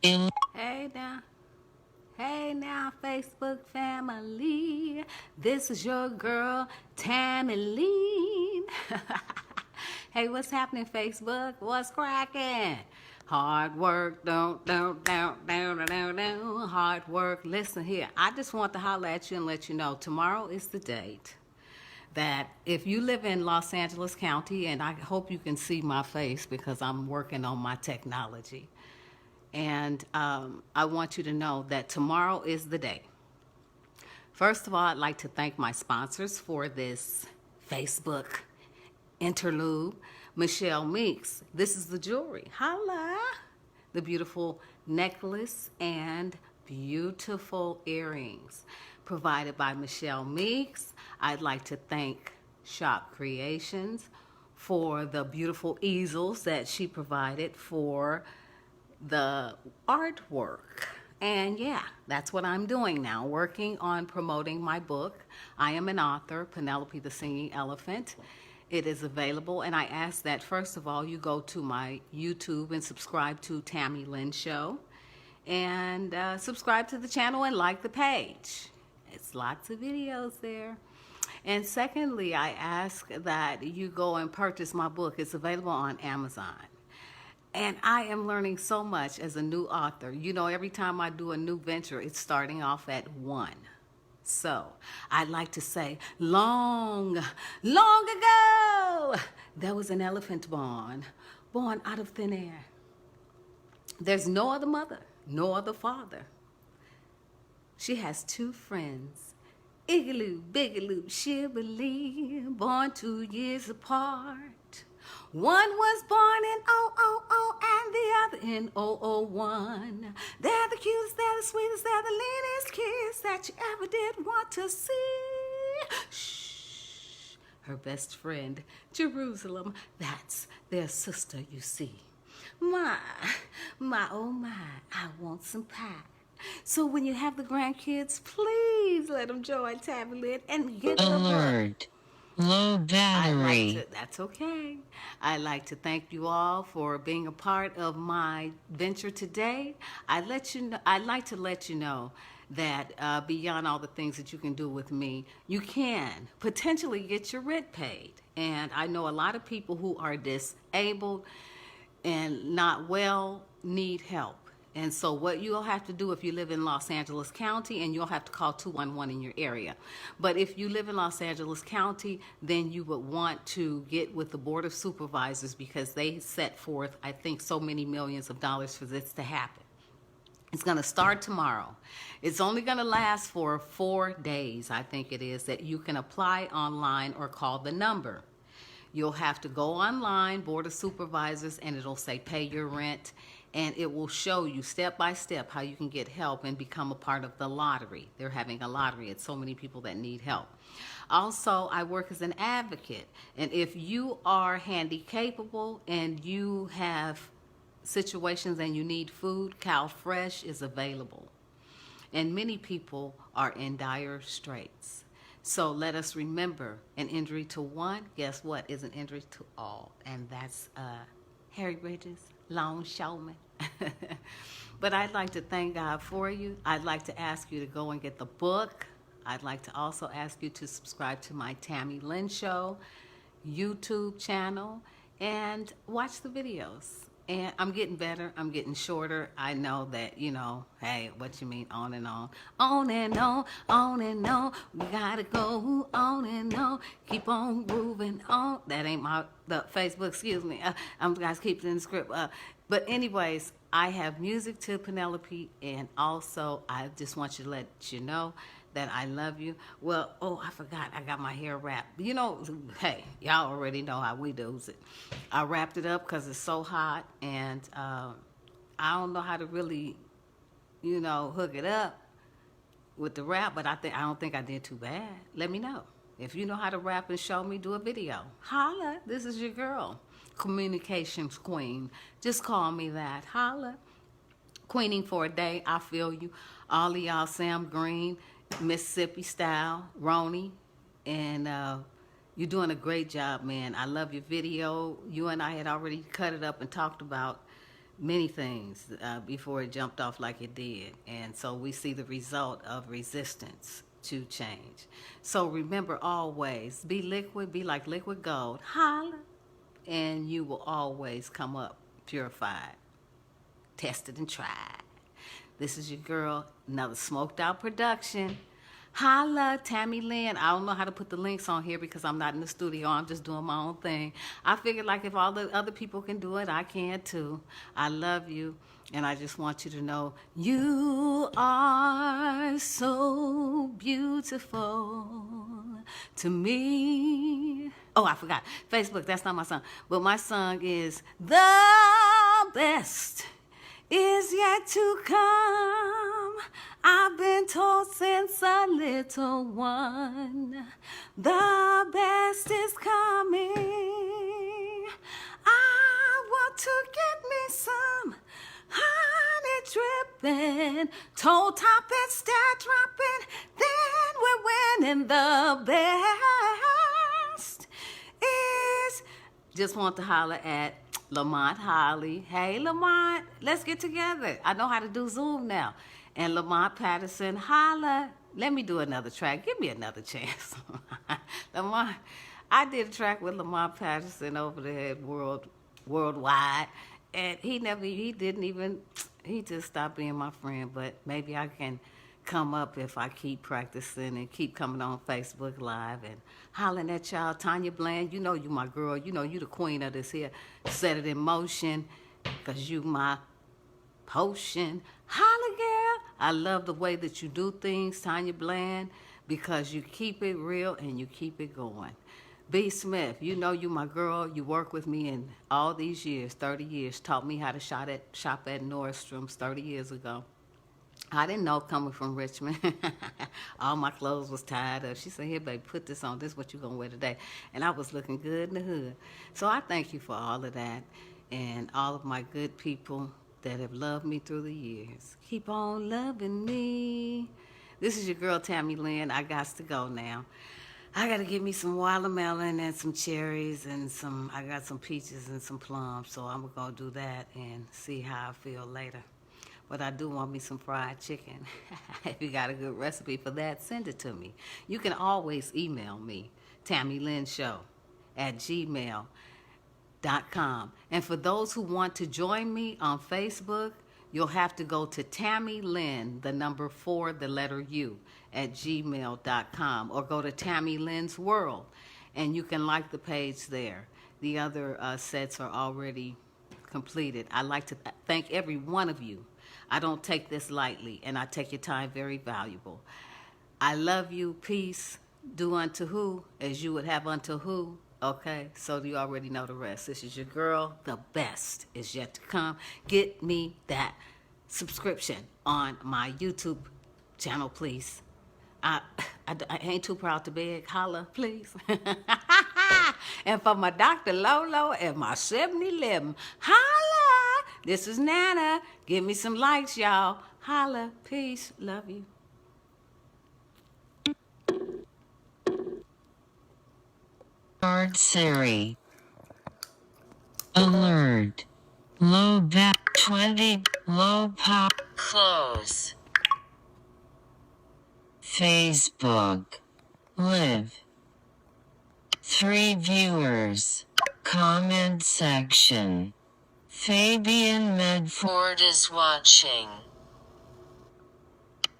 Hey now, hey now, Facebook family. This is your girl, Tami Lyn. Hey, what's happening, Facebook? What's cracking? Hard work, don't. Hard work. Listen here, I just want to holler at you and let you know tomorrow is the date that if you live in Los Angeles County, and I hope you can see my face because I'm working on my technology. And I want you to know that tomorrow is the day. First of all, I'd like to thank my sponsors for this Facebook interlude. Michelle Meeks, this is the jewelry. Holla! The beautiful necklace and beautiful earrings provided by Michelle Meeks. I'd like to thank Shop Creations for the beautiful easels that she provided for the artwork. And yeah, that's what I'm doing now, working on promoting my book. I am an author, Penelope the Singing Elephant. It is available, and I ask that first of all you go to my YouTube and subscribe to Tami Lyn Show, and subscribe to the channel and like the page. It's lots of videos there. And secondly, I ask that you go and purchase my book. It's available on Amazon. And I am learning so much as a new author. You know, every time I do a new venture, it's starting off at one. So I'd like to say, long ago, there was an elephant born out of thin air. There's no other mother, no other father. She has two friends, Igaloo, Bigaloo, Shibboleth, born 2 years apart. One was born in 000 and the other in 001. They're the cutest, they're the sweetest, they're the leanest kids that you ever did want to see. Shh. Her best friend, Jerusalem, that's their sister, you see. My, oh my, I want some pie. So when you have the grandkids, please let them join Tami Lyn and get the book. Low battery. That's okay. I'd like to thank you all for being a part of my venture today. I'd like to let you know that beyond all the things that you can do with me, you can potentially get your rent paid. And I know a lot of people who are disabled and not well need help. And so what you'll have to do if you live in Los Angeles County, and you'll have to call 211 in your area. But if you live in Los Angeles County, then you would want to get with the Board of Supervisors because they set forth, I think, so many millions of dollars for this to happen. It's going to start tomorrow. It's only going to last for 4 days, I think it is, that you can apply online or call the number. You'll have to go online, Board of Supervisors, and it'll say pay your rent. And it will show you step by step how you can get help and become a part of the lottery. They're having a lottery. It's so many people that need help. Also, I work as an advocate. And if you are handy-capable and you have situations and you need food, Cal Fresh is available. And many people are in dire straits. So let us remember, an injury to one, guess what, is an injury to all. And that's Harry Bridges, longshoreman. But I'd like to thank God for you. I'd like to ask you to go and get the book. I'd like to also ask you to subscribe to my Tami Lyn Show YouTube channel and watch the videos. And I'm getting better. I'm getting shorter. I know that, you know, hey, what you mean on and on. On and on, on and on. We gotta go on and on. Keep on moving on. That ain't the Facebook, excuse me. I'm guys keeping in the script. But anyways, I have music to Penelope, and also I just want you to let you know that I love you. Well, oh, I forgot. I got my hair wrapped. You know, hey, y'all already know how we do it. I wrapped it up because it's so hot, and I don't know how to really, you know, hook it up with the wrap, but I don't think I did too bad. Let me know. If you know how to rap and show me, do a video. Holla, this is your girl, Communications Queen. Just call me that. Holla. Queening for a day, I feel you. All of y'all, Sam Green, Mississippi Style, Roni, and you're doing a great job, man. I love your video. You and I had already cut it up and talked about many things before it jumped off like it did. And so we see the result of resistance to change. So remember always, be liquid, be like liquid gold. Holla, and you will always come up purified, tested and tried. This is your girl, another smoked out production. Holla, Tami Lyn. I don't know how to put the links on here because I'm not in the studio. I'm just doing my own thing. I figured like if all the other people can do it, I can too. I love you. And I just want you to know you are so beautiful to me. Oh, I forgot. Facebook, that's not my song. But my song is The Best Is Yet to Come. I've been told since a little one, the best is coming. I want to get me some honey dripping, toe topping, star dropping, then we're winning. The best is, just want to holler at Lamont Holly. Hey Lamont, let's get together. I know how to do Zoom now. And Lamont Patterson, holla. Let me do another track. Give me another chance. Lamont, I did a track with Lamont Patterson over there worldwide. And he just stopped being my friend. But maybe I can come up if I keep practicing and keep coming on Facebook Live and hollering at y'all. Tanya Bland, you know you my girl. You know you the queen of this here. Set it in motion, because you my potion. Holla, girl. I love the way that you do things, Tanya Bland, because you keep it real and you keep it going. B. Smith, you know you my girl. You work with me in all these years, 30 years. Taught me how to shop at Nordstrom's 30 years ago. I didn't know coming from Richmond. All my clothes was tied up. She said, here, baby, put this on. This is what you're going to wear today. And I was looking good in the hood. So I thank you for all of that and all of my good people that have loved me through the years. Keep on loving me. This is your girl, Tami Lyn. I got to go now. I got to get me some watermelon and some cherries and I got some peaches and some plums. So I'm going to do that and see how I feel later. But I do want me some fried chicken. If you got a good recipe for that, send it to me. You can always email me, TamiLynShow@gmail.com. And for those who want to join me on Facebook, you'll have to go to Tami Lyn, the number 4, the letter U, @gmail.com, or go to Tami Lyn's World, and you can like the page there. The other sets are already completed. I'd like to thank every one of you. I don't take this lightly, and I take your time very valuable. I love you. Peace. Do unto who as you would have unto who. Okay, so you already know the rest. This is your girl. The best is yet to come. Get me that subscription on my YouTube channel, please. I ain't too proud to beg. Holla, please. And for my Dr. Lolo and my 7-Eleven, holla. This is Nana. Give me some likes, y'all. Holla. Peace. Love you. Start Siri. Alert. Low back 20. Low pop. Close. Facebook. Live. 3 viewers. Comment section. Fabian Medford is watching.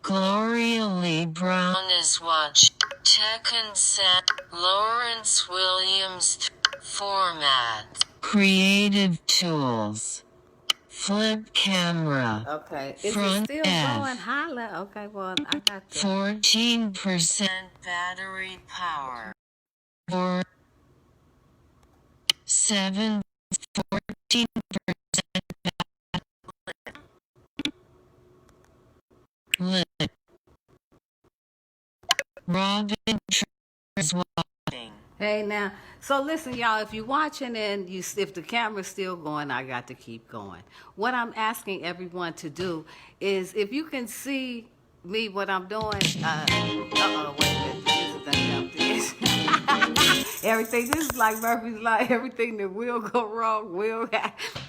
Gloria Lee Brown is watching. Tekken Set. Lawrence Williams. Format. Creative tools. Flip camera. Okay. Is Front it still F. going? Holla. Okay, well, I got to. 14% battery power. Or 14% lit. Robin is watching. Hey now, so listen, y'all. If you're watching and if the camera's still going, I got to keep going. What I'm asking everyone to do is, if you can see me, what I'm doing. Wait a minute. This is this. Everything. This is like Murphy's Law. Everything that will go wrong will happen.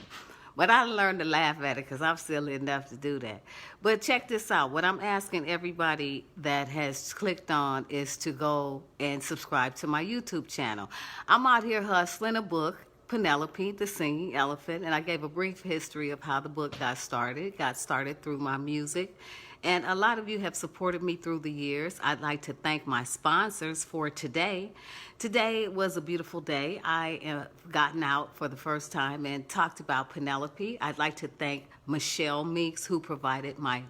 But I learned to laugh at it because I'm silly enough to do that. But check this out. What I'm asking everybody that has clicked on is to go and subscribe to my YouTube channel. I'm out here hustling a book, Penelope, the Singing Elephant, and I gave a brief history of how the book got started. It got started through my music. And a lot of you have supported me through the years. I'd like to thank my sponsors for today. Today was a beautiful day. I have gotten out for the first time and talked about Penelope. I'd like to thank Michelle Meeks, who provided my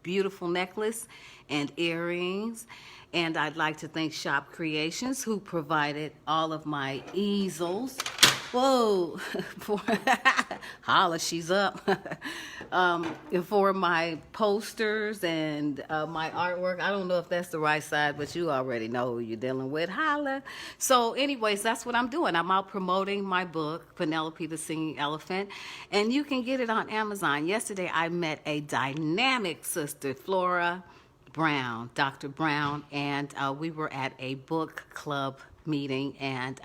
beautiful necklace and earrings. And I'd like to thank Shop Creations, who provided all of my easels. Whoa, holla, she's up. For my posters and my artwork. I don't know if that's the right side, but you already know who you're dealing with. Holla. So anyways, that's what I'm doing. I'm out promoting my book, Penelope the Singing Elephant, and you can get it on Amazon. Yesterday, I met a dynamic sister, Flora Brown, Dr. Brown, and we were at a book club meeting, and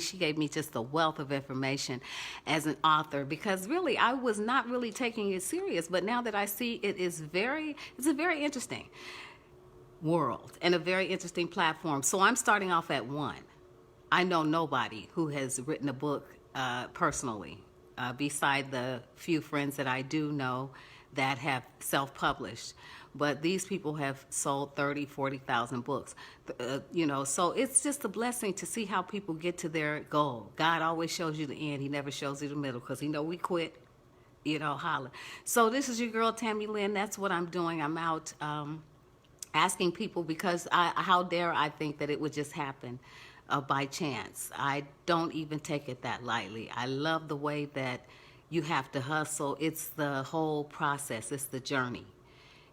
she gave me just a wealth of information as an author, because really I was not really taking it serious, but now that I see it's a very interesting world and a very interesting platform. So I'm starting off at one. I know nobody who has written a book personally, beside the few friends that I do know that have self-published. But these people have sold 30, 40,000 books. So it's just a blessing to see how people get to their goal. God always shows you the end. He never shows you the middle, because he know we quit, holla. So this is your girl, Tami Lyn. That's what I'm doing. I'm out asking people, because how dare I think that it would just happen by chance. I don't even take it that lightly. I love the way that you have to hustle. It's the whole process. It's the journey.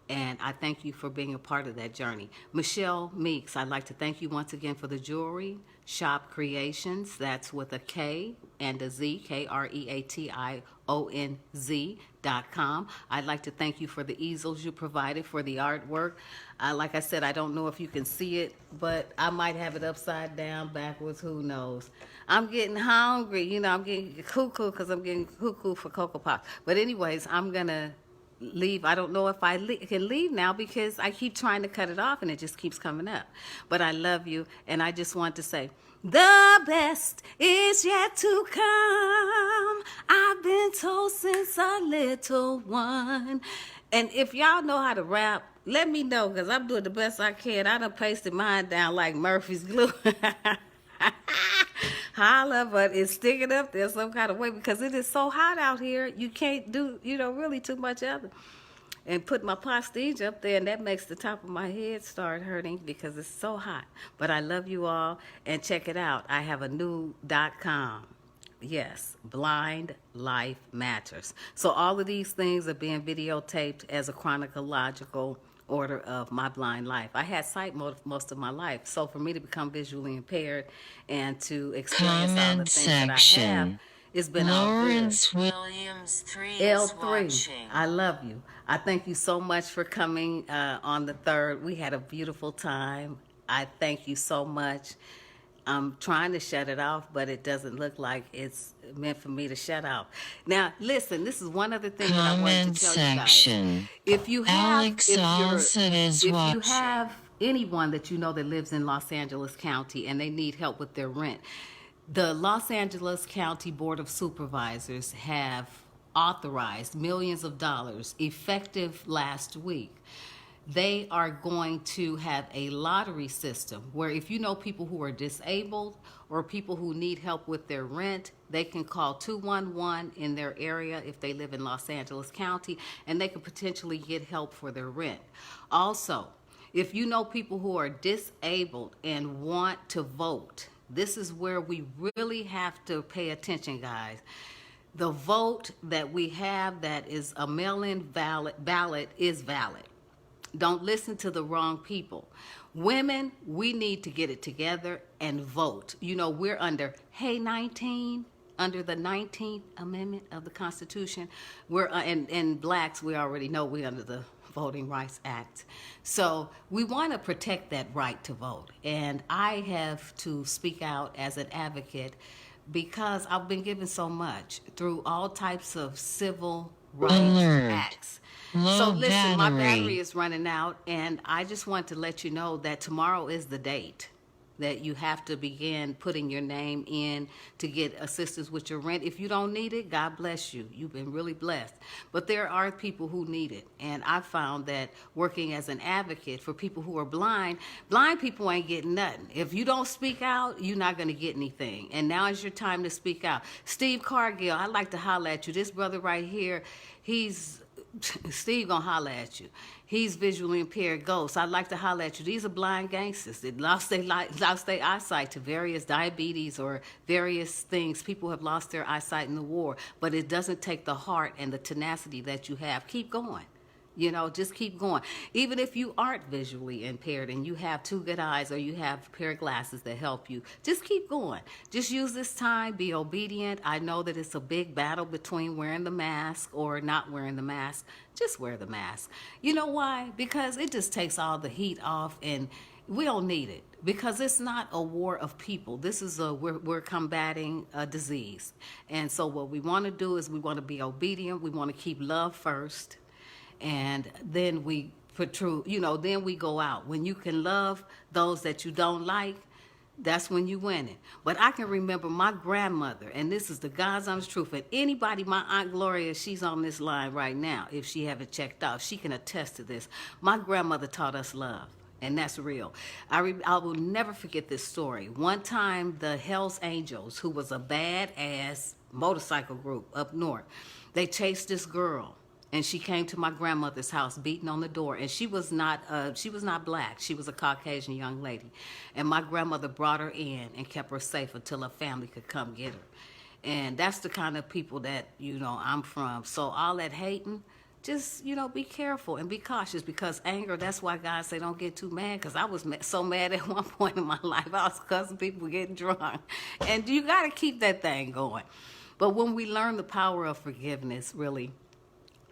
And I thank you for being a part of that journey. Michelle Meeks, I'd like to thank you once again for the jewelry. Shop Creations, that's with a K and a Z, KREATIONZ.com. I'd like to thank you for the easels you provided for the artwork. Like I said, I don't know if you can see it, but I might have it upside down, backwards, who knows. I'm getting hungry. I'm getting cuckoo because I'm getting cuckoo for Cocoa Pops. But anyways, I'm going to leave. I don't know if I can leave now, because I keep trying to cut it off and it just keeps coming up. But I love you, and I just want to say, the best is yet to come. I've been told since a little one. And if y'all know how to rap, let me know, because I'm doing the best I can. I done pasted mine down like Murphy's glue. Holla, but it's sticking up there some kind of way, because it is so hot out here. You can't do, really too much of it. And put my postige up there, and that makes the top of my head start hurting because it's so hot. But I love you all, and check it out. I have a new .com. Yes, Blind Life Matters. So all of these things are being videotaped as a chronological order of my blind life. I had sight most of my life, so for me to become visually impaired and to experience all the things that I have, it's been Lawrence all good. Williams 3 L3, is watching. I love you. I thank you so much for coming on the 3rd. We had a beautiful time. I thank you so much. I'm trying to shut it off, but it doesn't look like it's meant for me to shut off. Now, listen, this is one other thing that I wanted to tell you guys. If you have anyone that you know that lives in Los Angeles County and they need help with their rent, the Los Angeles County Board of Supervisors have authorized millions of dollars effective last week. They are going to have a lottery system where if you know people who are disabled or people who need help with their rent, they can call 211 in their area if they live in Los Angeles County, and they could potentially get help for their rent. Also, if you know people who are disabled and want to vote, this is where we really have to pay attention, guys. The vote that we have that is a mail-in ballot is valid. Don't listen to the wrong people. Women, we need to get it together and vote. We're under Hey 19, under the 19th Amendment of the Constitution. We're and blacks, we already know we're under the Voting Rights Act. So we want to protect that right to vote. And I have to speak out as an advocate because I've been given so much through all types of civil rights Alert. acts. Low So listen, my battery battery. is running out, and I just want to let you know that tomorrow is the date that you have to begin putting your name in to get assistance with your rent. If you don't need it, God bless you. You've been really blessed. But there are people who need it. And I found that working as an advocate for people who are blind people ain't getting nothing. If you don't speak out, you're not going to get anything. And now is your time to speak out. Steve Cargill, I'd like to holler at you. This brother right here, Steve gonna holler at you. He's visually impaired ghost. I'd like to holler at you. These are blind gangsters. They lost their eyesight to various diabetes or various things. People have lost their eyesight in the war, but it doesn't take the heart and the tenacity that you have. Keep going. You know, just keep going. Even if you aren't visually impaired and you have two good eyes or you have a pair of glasses that help you, just keep going. Just use this time, be obedient. I know that it's a big battle between wearing the mask or not wearing the mask. Just wear the mask. You know why? Because it just takes all the heat off, and we don't need it, because it's not a war of people. This is we're combating a disease. And so what we want to do is we want to be obedient. We want to keep love first. And then we then we go out. When you can love those that you don't like, that's when you win it. But I can remember my grandmother, and this is the God's honest truth. And anybody, my Aunt Gloria, she's on this line right now. If she haven't checked out, she can attest to this. My grandmother taught us love. And that's real. I will never forget this story. One time, the Hells Angels, who was a badass motorcycle group up north, they chased this girl. And she came to my grandmother's house beating on the door. And she was not black. She was a Caucasian young lady. And my grandmother brought her in and kept her safe until her family could come get her. And that's the kind of people that, I'm from. So all that hating, just, be careful and be cautious, because anger, that's why God say don't get too mad, because I was so mad at one point in my life. I was cussing people getting drunk. And you got to keep that thing going. But when we learn the power of forgiveness, really,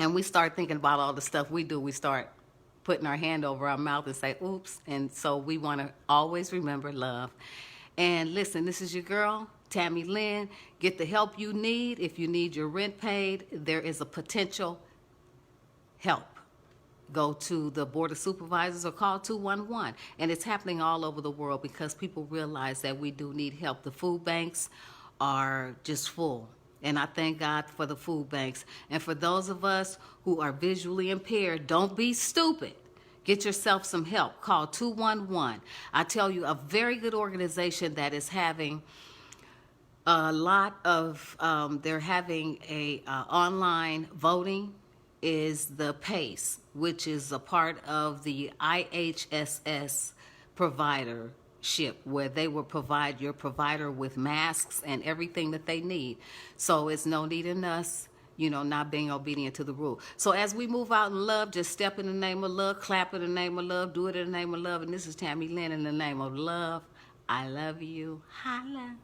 and we start thinking about all the stuff we do, we start putting our hand over our mouth and say, oops. And so we want to always remember love. And listen, this is your girl, Tami Lyn. Get the help you need. If you need your rent paid, there is a potential help. Go to the Board of Supervisors or call 211. And it's happening all over the world because people realize that we do need help. The food banks are just full. And I thank God for the food banks. And for those of us who are visually impaired, don't be stupid. Get yourself some help. Call 211. I tell you, a very good organization that is having a lot of, they're having a online voting is the PACE, which is a part of the IHSS provider where they will provide your provider with masks and everything that they need. So it's no need in us, not being obedient to the rule. So as we move out in love, just step in the name of love, clap in the name of love, do it in the name of love. And this is Tami Lyn in the name of love. I love you. Holla.